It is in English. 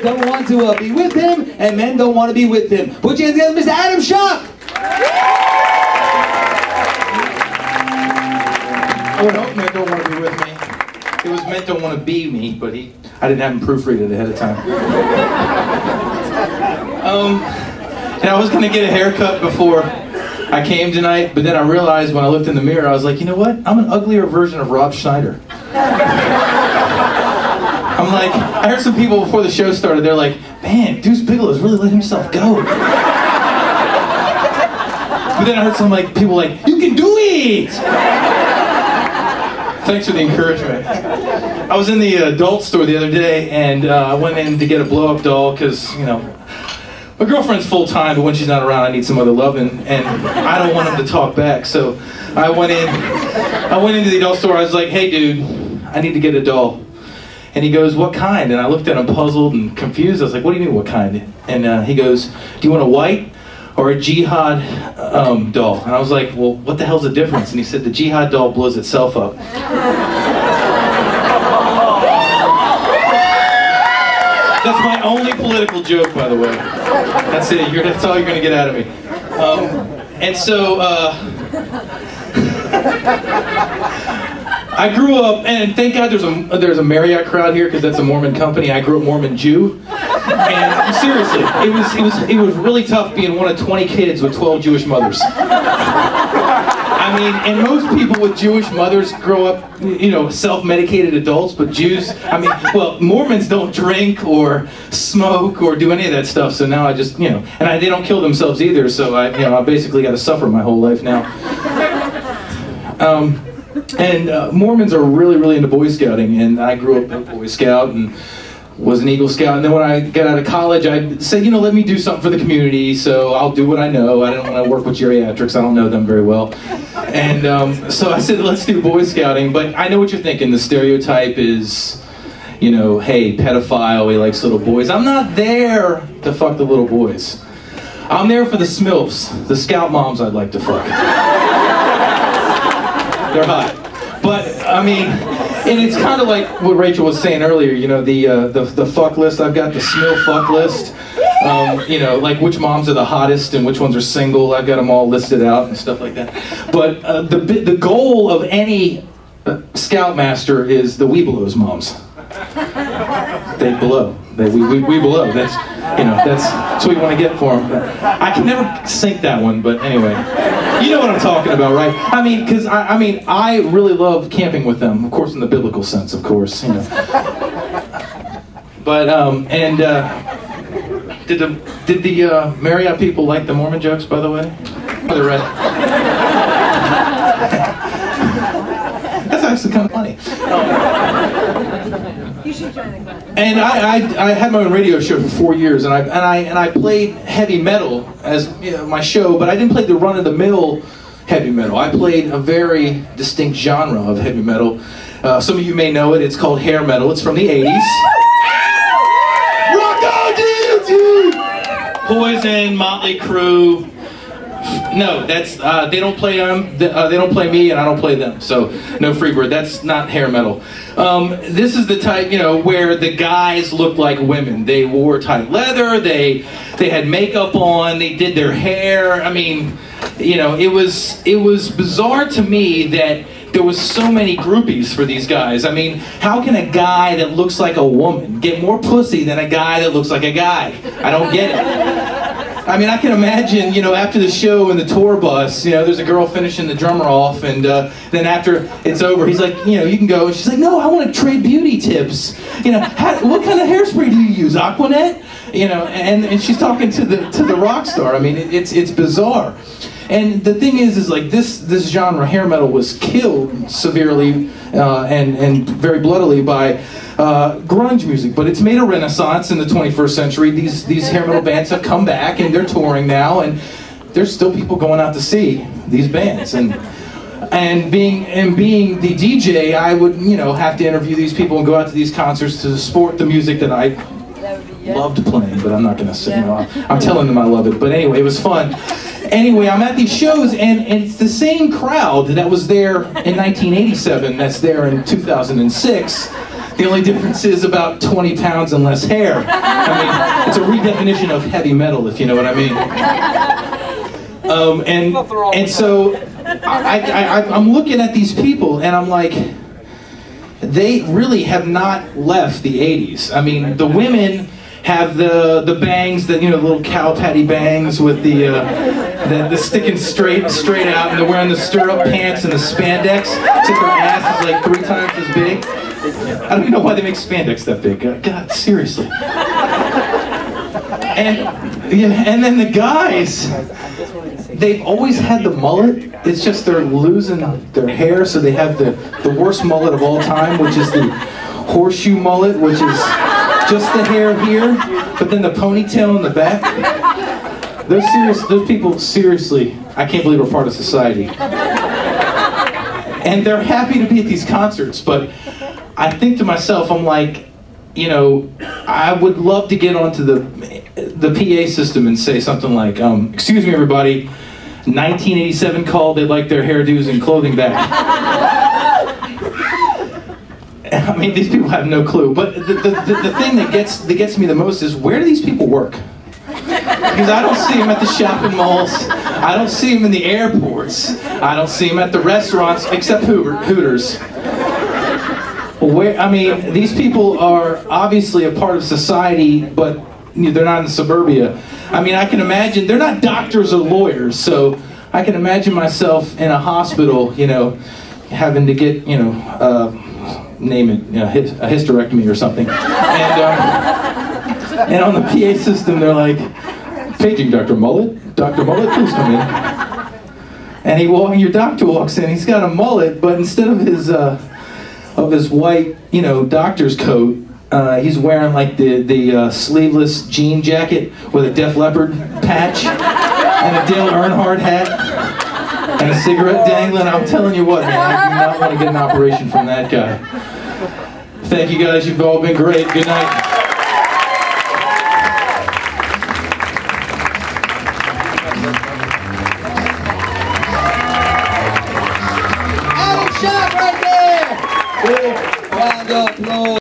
don't want to be with him, and men don't want to be with him. Put your hands together, Mr. Adam Schuck! I would hope men don't want to be with me. It was meant don't want to be me, but I didn't have him proofread it ahead of time. And I was going to get a haircut before I came tonight, but then I realized when I looked in the mirror, I was like, you know what? I'm an uglier version of Rob Schneider. I'm like, I heard some people before the show started, they're like, man, Deuce Bigelow's really let himself go. But then I heard some people like, you can do it! Thanks for the encouragement. I was in the adult store the other day, and I went in to get a blow-up doll, because, you know, my girlfriend's full-time, but when she's not around, I need some other loving, and I don't want him to talk back, so I went into the adult store. I was like, hey, dude, I need to get a doll. And he goes, what kind? And I looked at him puzzled and confused. I was like, what do you mean, what kind? And he goes, do you want a white or a jihad doll? And I was like, well, what the hell's the difference? And he said, the jihad doll blows itself up. That's my only political joke, by the way. That's it. That's all you're going to get out of me. And so, I grew up, and thank God there's a Marriott crowd here, because that's a Mormon company. I grew up Mormon Jew, and seriously, it was really tough being one of 20 kids with 12 Jewish mothers. I mean, and most people with Jewish mothers grow up, you know, self-medicated adults, but Jews, I mean, well, Mormons don't drink or smoke or do any of that stuff, so now I just, you know, and they don't kill themselves either, so I basically got to suffer my whole life now. Mormons are really, really into Boy Scouting, and I grew up a Boy Scout and was an Eagle Scout, and then when I got out of college, I said, you know, let me do something for the community, so I'll do what I know. I don't want to work with geriatrics, I don't know them very well. And so I said, let's do Boy Scouting, but I know what you're thinking. The stereotype is, you know, hey, pedophile, he likes little boys. I'm not there to fuck the little boys. I'm there for the smilfs, the scout moms I'd like to fuck. They're hot. But, I mean, and it's kind of like what Rachel was saying earlier, you know, the fuck list. I've got the smilf fuck list. You know, like which moms are the hottest and which ones are single. I've got them all listed out and stuff like that. But the goal of any scoutmaster is the we belows moms. They below. We below. That's, you know, that's what we want to get for them. I can never sink that one, but anyway. You know what I'm talking about, right? I mean, because I really love camping with them, of course, in the biblical sense, of course, you know. But did the Marriott people like the Mormon jokes, by the way? They're right. That's actually kind of funny. You should join the club. And I had my own radio show for 4 years, and I played heavy metal as, you know, my show, but I didn't play the run-of-the-mill heavy metal. I played a very distinct genre of heavy metal. Some of you may know it. It's called hair metal. It's from the 80s. Rock on, dude! Poison, Motley Crue. No, that's they don't play they don't play me, and I don't play them. So no Freebird. That's not hair metal. This is the type, you know, where the guys looked like women. They wore tight leather. They had makeup on. They did their hair. I mean, you know, it was bizarre to me that there was so many groupies for these guys. I mean, how can a guy that looks like a woman get more pussy than a guy that looks like a guy? I don't get it. I mean, I can imagine, you know, after the show in the tour bus, you know, there's a girl finishing the drummer off, and then after it's over, he's like, you know, you can go. And she's like, no, I want to trade beauty tips. You know, what kind of hairspray do you use? Aquanet? You know, and she's talking to the rock star. I mean, it's bizarre. And the thing is like this genre, hair metal, was killed severely and very bloodily by grunge music. But it's made a renaissance in the 21st century. These hair metal bands have come back, and they're touring now, and there's still people going out to see these bands. And being the DJ, I would, you know, have to interview these people and go out to these concerts to support the music that I loved playing. But I'm not gonna say, you know, I'm telling them I love it. But anyway, it was fun. Anyway, I'm at these shows, and it's the same crowd that was there in 1987 that's there in 2006 The only difference is about 20 pounds and less hair. I mean, it's a redefinition of heavy metal, if you know what I mean. And so I'm looking at these people and I'm like, they really have not left the 80s. I mean, the women have the bangs, the little cow patty bangs with the sticking straight out, and they're wearing the stirrup pants and the spandex, except their ass is like 3 times as big. I don't even know why they make spandex that big. God, seriously. And then the guys, they've always had the mullet. It's just they're losing their hair, so they have the worst mullet of all time, which is the horseshoe mullet, which is just the hair here, but then the ponytail in the back. Those people, seriously, I can't believe we're part of society. And they're happy to be at these concerts, but I think to myself, I'm like, I would love to get onto the PA system and say something like, excuse me everybody, 1987 called, they'd like their hairdos and clothing back. I mean, these people have no clue. But the thing that gets me the most is, where do these people work? Because I don't see them at the shopping malls. I don't see them in the airports. I don't see them at the restaurants, except Hooters. I mean, these people are obviously a part of society, but they're not in suburbia. I mean, I can imagine, they're not doctors or lawyers, so I can imagine myself in a hospital, having to get, name it, a hysterectomy or something. And on the PA system, they're like, paging Dr. Mullet. Dr. Mullet, please come in. And your doctor walks in, he's got a mullet, but instead of his white, doctor's coat, he's wearing like the sleeveless jean jacket with a Def Leppard patch and a Dale Earnhardt hat and a cigarette dangling. I'm telling you what, man, I do not want to get an operation from that guy. Thank you guys, you've all been great. Good night. Adam Shop right there! Big round of applause.